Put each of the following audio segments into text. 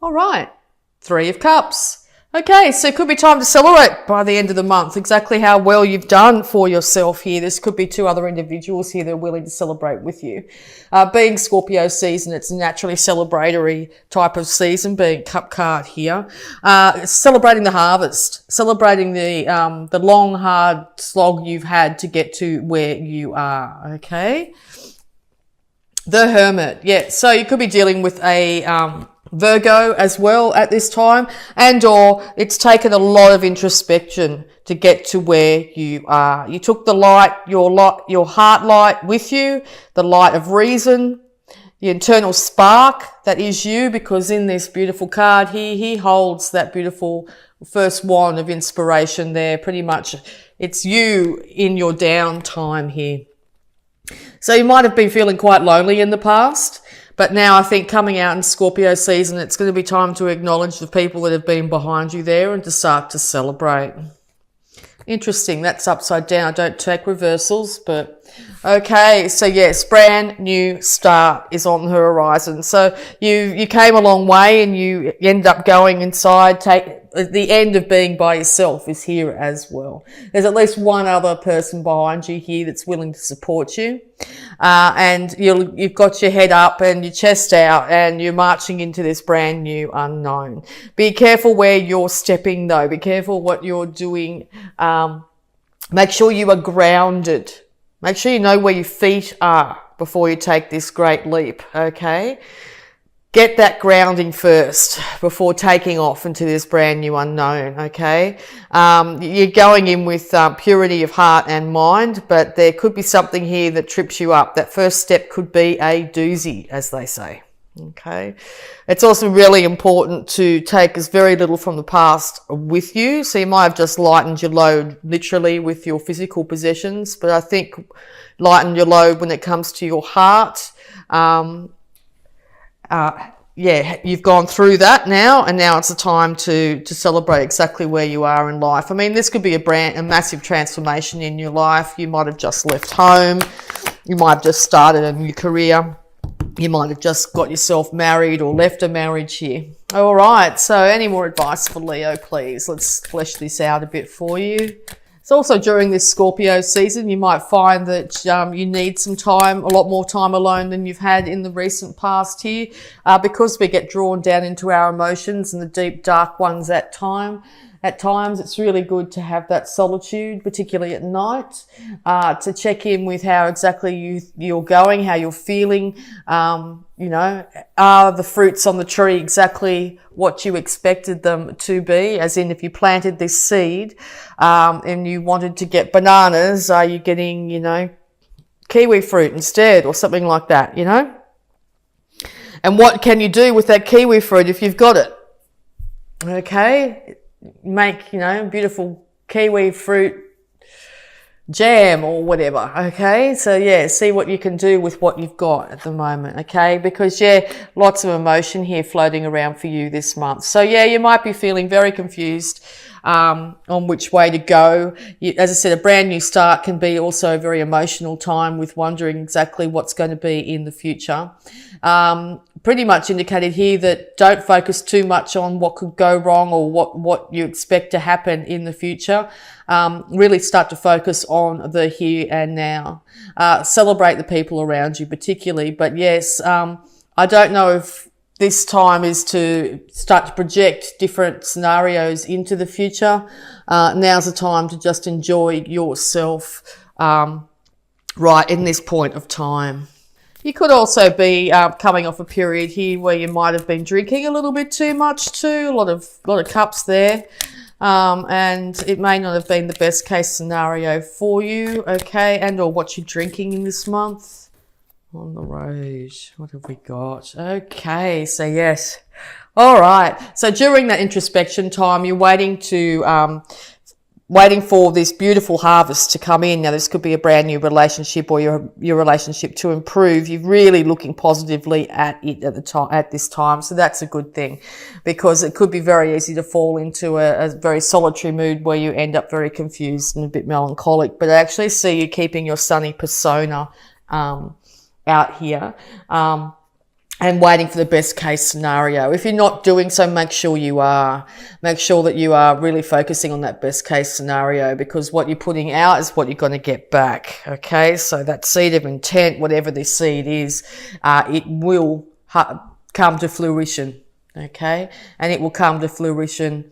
All right. Three of Cups. Okay, so it could be time to celebrate by the end of the month exactly how well you've done for yourself here. This could be two other individuals here that are willing to celebrate with you. Being Scorpio season, it's a naturally celebratory type of season, being Cup card here. Celebrating the harvest, celebrating the long, hard slog you've had to get to where you are, okay? The Hermit, yeah, so you could be dealing with a Virgo as well at this time, and or it's taken a lot of introspection to get to where you are. You took the light, your heart light with you, the light of reason, the internal spark that is you, because in this beautiful card here, he holds that beautiful first wand of inspiration there. Pretty much it's you in your downtime here. So you might have been feeling quite lonely in the past, but now I think coming out in Scorpio season, it's going to be time to acknowledge the people that have been behind you there and to start to celebrate. Interesting, that's upside down. I don't take reversals, but okay. So yes, brand new start is on the horizon. So you came a long way and you end up going inside. The end of being by yourself is here as well. There's at least one other person behind you here that's willing to support you. And you've got your head up and your chest out and you're marching into this brand new unknown. Be careful where you're stepping though. Be careful what you're doing. Make sure you are grounded. Make sure you know where your feet are before you take this great leap, okay? Get that grounding first before taking off into this brand new unknown, okay? You're going in with purity of heart and mind, but there could be something here that trips you up. That first step could be a doozy, as they say, okay? It's also really important to take as very little from the past with you. So you might have just lightened your load literally with your physical possessions, but I think lighten your load when it comes to your heart. Yeah, you've gone through that now, and now it's the time to celebrate exactly where you are in life. I mean, this could be a massive transformation in your life. You might have just left home. You might have just started a new career. You might have just got yourself married or left a marriage here. All right, so any more advice for Leo, please? Let's flesh this out a bit for you. So also during this Scorpio season, you might find that you need some time, a lot more time alone than you've had in the recent past here, because we get drawn down into our emotions and the deep, dark ones at times. It's really good to have that solitude, particularly at night, to check in with how exactly you're going, how you're feeling. Are the fruits on the tree exactly what you expected them to be? As in, if you planted this seed and you wanted to get bananas, are you getting, kiwi fruit instead or something like that, And what can you do with that kiwi fruit if you've got it? Okay. Make, beautiful kiwi fruit jam or whatever, okay? So, yeah, see what you can do with what you've got at the moment, okay? Because, lots of emotion here floating around for you this month. So, you might be feeling very confused on which way to go. As I said, a brand new start can be also a very emotional time with wondering exactly what's going to be in the future. Pretty much indicated here that don't focus too much on what could go wrong or what you expect to happen in the future. Really start to focus on the here and now. Celebrate the people around you particularly. But yes, I don't know if this time is to start to project different scenarios into the future. Now's the time to just enjoy yourself right in this point of time. You could also be coming off a period here where you might have been drinking a little bit too much too, a lot of cups there, and it may not have been the best case scenario for you, okay, and or what you're drinking in this month. On the road, what have we got? Okay, so yes. All right, so during that introspection time, you're waiting for this beautiful harvest to come in. Now, this could be a brand new relationship or your relationship to improve. You're really looking positively at it at this time. So that's a good thing, because it could be very easy to fall into a very solitary mood where you end up very confused and a bit melancholic. But I actually see you keeping your sunny persona out here. and waiting for the best case scenario. If you're not doing so, make sure you are. Make sure that you are really focusing on that best case scenario, because what you're putting out is what you're going to get back. Okay, so that seed of intent, whatever this seed is, it will come to fruition. Okay, and it will come to fruition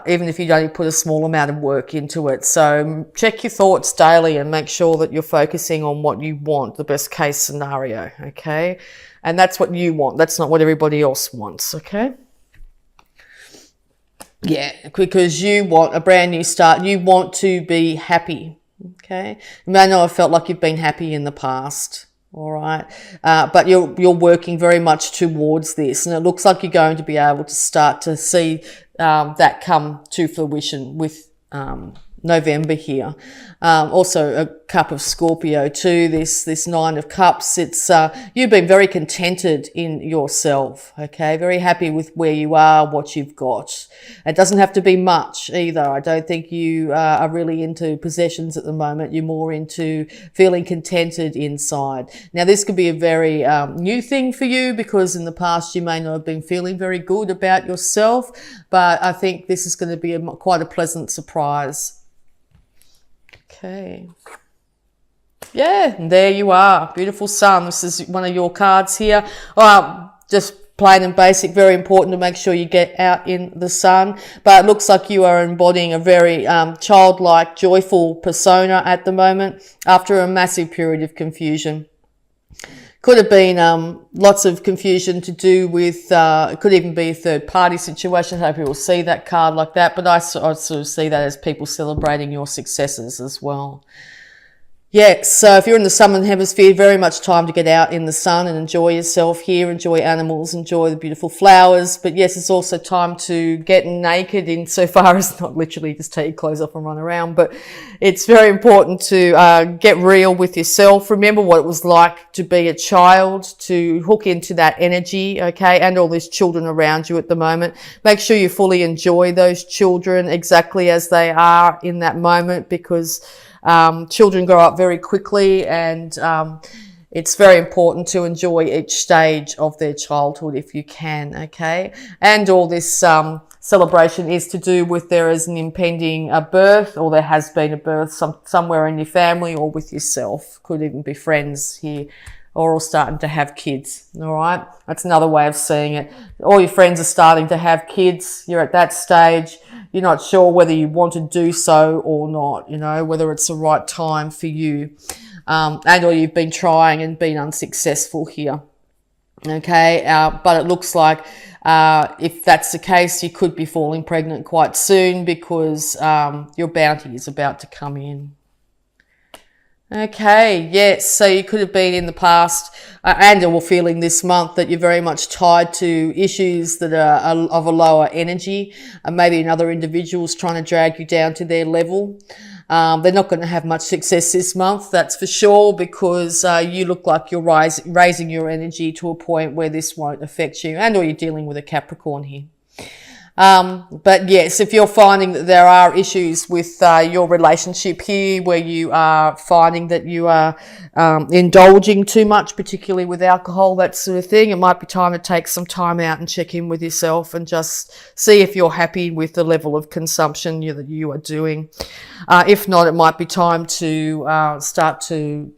even if you only put a small amount of work into it. So check your thoughts daily and make sure that you're focusing on what you want, the best case scenario. Okay, and that's what you want. That's not what everybody else wants. Okay. Yeah, because you want a brand new start. You want to be happy. Okay, you may not have felt like you've been happy in the past. All right, but you're working very much towards this, and it looks like you're going to be able to start to see that come to fruition with November here. Also a cup of Scorpio too, this Nine of Cups. It's you've been very contented in yourself, okay, very happy with where you are, what you've got. It doesn't have to be much either. I don't think you are really into possessions at the moment. You're more into feeling contented inside. Now this could be a very new thing for you, because in the past you may not have been feeling very good about yourself, but I think this is going to be quite a pleasant surprise. Okay. Yeah, and there you are. Beautiful Sun. This is one of your cards here. Just plain and basic, very important to make sure you get out in the sun. But it looks like you are embodying a very childlike, joyful persona at the moment after a massive period of confusion. Could have been lots of confusion to do with, it could even be a third party situation. How people see that card like that, but I sort of see that as people celebrating your successes as well. Yeah, so if you're in the southern hemisphere, very much time to get out in the sun and enjoy yourself here, enjoy animals, enjoy the beautiful flowers. But yes, it's also time to get naked, insofar as not literally just take your clothes off and run around, but it's very important to get real with yourself. Remember what it was like to be a child, to hook into that energy, okay, and all these children around you at the moment. Make sure you fully enjoy those children exactly as they are in that moment, because children grow up very quickly, and it's very important to enjoy each stage of their childhood if you can, okay? And all this celebration is to do with there is an impending birth, or there has been a birth somewhere in your family or with yourself. Could even be friends here, or all starting to have kids, all right? That's another way of seeing it. All your friends are starting to have kids. You're at that stage. You're not sure whether you want to do so or not, you know, whether it's the right time for you. Or you've been trying and been unsuccessful here. Okay, but it looks like if that's the case, you could be falling pregnant quite soon, because your bounty is about to come in. Okay, yes, so you could have been in the past or feeling this month that you're very much tied to issues that are of a lower energy, and maybe another individual's trying to drag you down to their level. They're not going to have much success this month, that's for sure, because you look like you're raising your energy to a point where this won't affect you, and or you're dealing with a Capricorn here. But yes, if you're finding that there are issues with your relationship here, where you are finding that you are indulging too much, particularly with alcohol, that sort of thing, it might be time to take some time out and check in with yourself and just see if you're happy with the level of consumption that you are doing. If not, it might be time to start to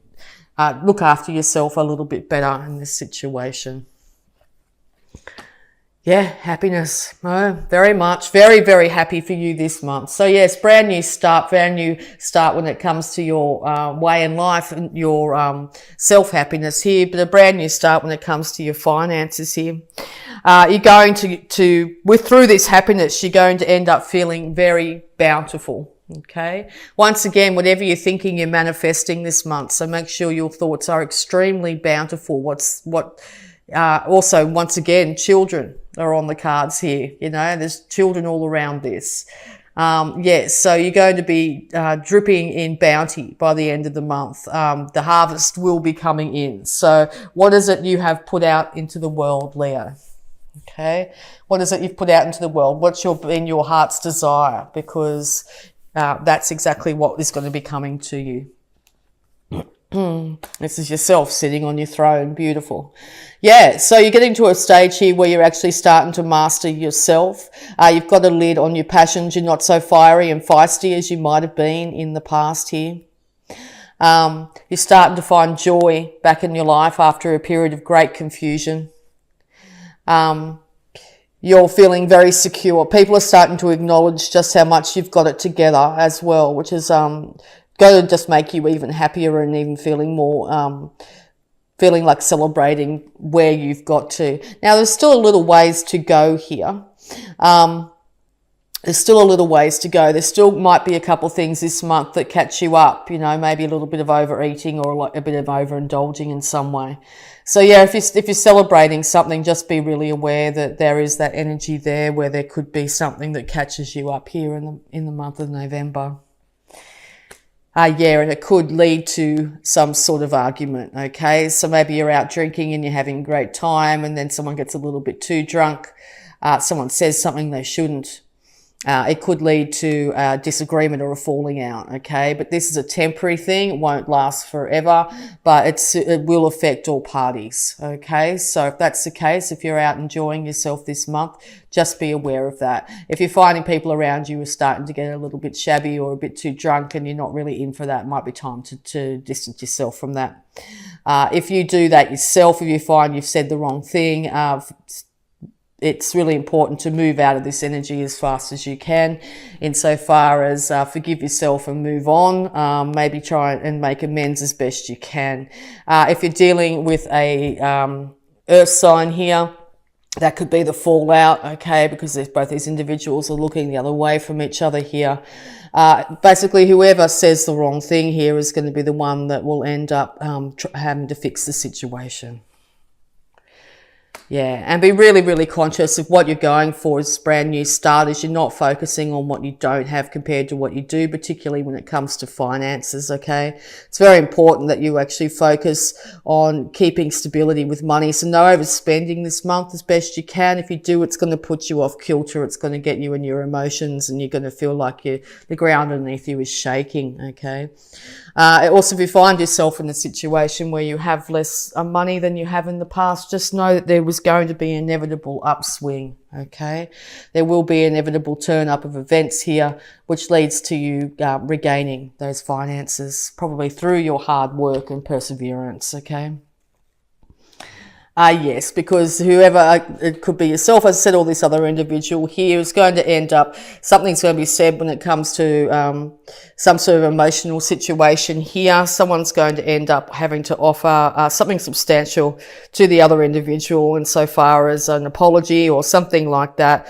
look after yourself a little bit better in this situation. Yeah, happiness. Oh, very much. Very, very happy for you this month. So yes, brand new start when it comes to your way in life and your self-happiness here, but a brand new start when it comes to your finances here. You're going to through this happiness, you're going to end up feeling very bountiful. Okay. Once again, whatever you're thinking, you're manifesting this month. So make sure your thoughts are extremely bountiful. Also, once again, children are on the cards here. You know, there's children all around this. Yes, so you're going to be dripping in bounty by the end of the month. The harvest will be coming in. So what is it you have put out into the world, Leo? Okay, what is it you've put out into the world? What's been your heart's desire? Because that's exactly what is going to be coming to you. This is yourself sitting on your throne. Beautiful. Yeah, so you're getting to a stage here where you're actually starting to master yourself. You've got a lid on your passions. You're not so fiery and feisty as you might have been in the past here. You're starting to find joy back in your life after a period of great confusion. You're feeling very secure. People are starting to acknowledge just how much you've got it together as well, which is going to just make you even happier and even feeling more, feeling like celebrating where you've got to. Now, there's still a little ways to go here. There's still a little ways to go. There still might be a couple of things this month that catch you up, you know, maybe a little bit of overeating or like a bit of overindulging in some way. So yeah, if you're celebrating something, just be really aware that there is that energy there where there could be something that catches you up here in the month of November. Yeah, and it could lead to some sort of argument, okay? So maybe you're out drinking and you're having a great time and then someone gets a little bit too drunk. Someone says something they shouldn't. It could lead to a disagreement or a falling out, okay? But this is a temporary thing. It won't last forever, but it will affect all parties, okay? So if that's the case, if you're out enjoying yourself this month, just be aware of that. If you're finding people around you are starting to get a little bit shabby or a bit too drunk and you're not really in for that, it might be time to distance yourself from that. If you do that yourself, if you find you've said the wrong thing, it's really important to move out of this energy as fast as you can, insofar as forgive yourself and move on. Maybe try and make amends as best you can. If you're dealing with a earth sign here, that could be the fallout, okay, because both these individuals are looking the other way from each other here. Basically, whoever says the wrong thing here is going to be the one that will end up having to fix the situation. Yeah, and be really, really conscious of what you're going for as brand new starters. You're not focusing on what you don't have compared to what you do, particularly when it comes to finances, okay? It's very important that you actually focus on keeping stability with money. So no overspending this month as best you can. If you do, it's going to put you off kilter. It's going to get you in your emotions and you're going to feel like the ground underneath you is shaking, okay? Also, if you find yourself in a situation where you have less money than you have in the past, just know that there was going to be an inevitable upswing, okay? There will be an inevitable turn up of events here, which leads to you regaining those finances, probably through your hard work and perseverance, okay? Yes, because whoever, it could be yourself, as I said, or this other individual here is going to end up, something's going to be said when it comes to some sort of emotional situation here. Someone's going to end up having to offer something substantial to the other individual insofar as an apology or something like that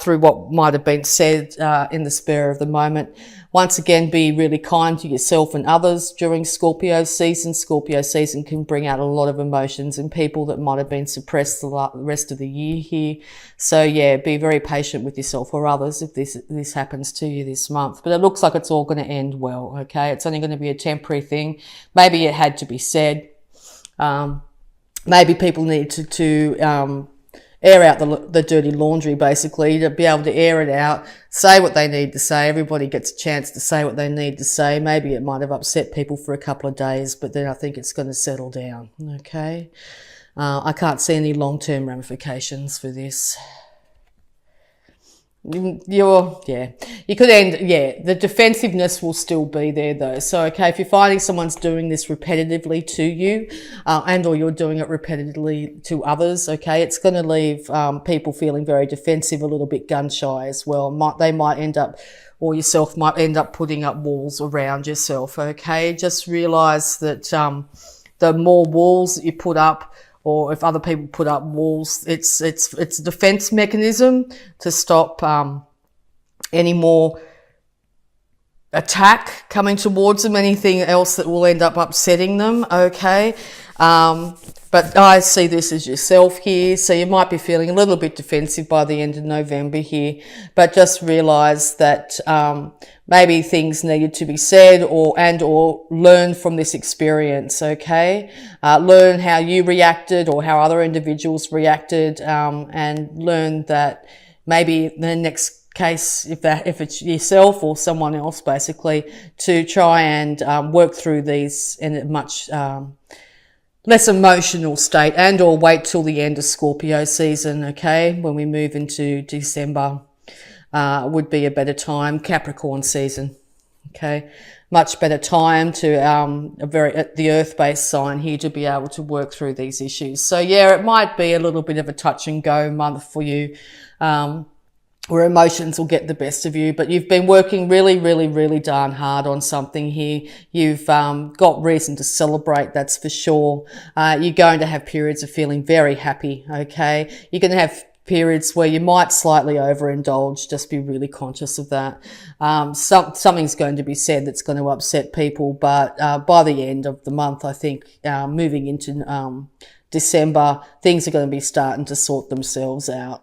through what might have been said in the spur of the moment. Once again, be really kind to yourself and others during Scorpio season. Scorpio season can bring out a lot of emotions in people that might have been suppressed the rest of the year here. So yeah, be very patient with yourself or others if this happens to you this month. But it looks like it's all going to end well, okay? It's only going to be a temporary thing. Maybe it had to be said. Maybe people need to air out the dirty laundry, basically, to be able to air it out, say what they need to say. Everybody gets a chance to say what they need to say. Maybe it might have upset people for a couple of days, but then I think it's going to settle down, okay? I can't see any long-term ramifications for this. You could end, the defensiveness will still be there though. So, okay, if you're finding someone's doing this repetitively to you, and or you're doing it repetitively to others, okay, it's going to leave people feeling very defensive, a little bit gun shy as well. They might end up, or yourself might end up putting up walls around yourself, okay? Just realize that the more walls that you put up, or if other people put up walls, it's a defense mechanism to stop any more attack coming towards them, anything else that will end up upsetting them, okay? But I see this as yourself here, so you might be feeling a little bit defensive by the end of November here, but just realise that maybe things needed to be said or learn from this experience, okay? Learn how you reacted or how other individuals reacted, and learn that maybe the next case, if it's yourself or someone else, basically, to try and work through these in a much less emotional state, and or wait till the end of Scorpio season, okay? When we move into December, would be a better time. Capricorn season, okay? Much better time to the earth-based sign here to be able to work through these issues. So yeah, it might be a little bit of a touch and go month for you, where emotions will get the best of you, but you've been working really, really, really darn hard on something here. You've got reason to celebrate, that's for sure. You're going to have periods of feeling very happy, okay? You're going to have periods where you might slightly overindulge. Just be really conscious of that. Something's going to be said that's going to upset people, but by the end of the month, I think, moving into December, things are going to be starting to sort themselves out.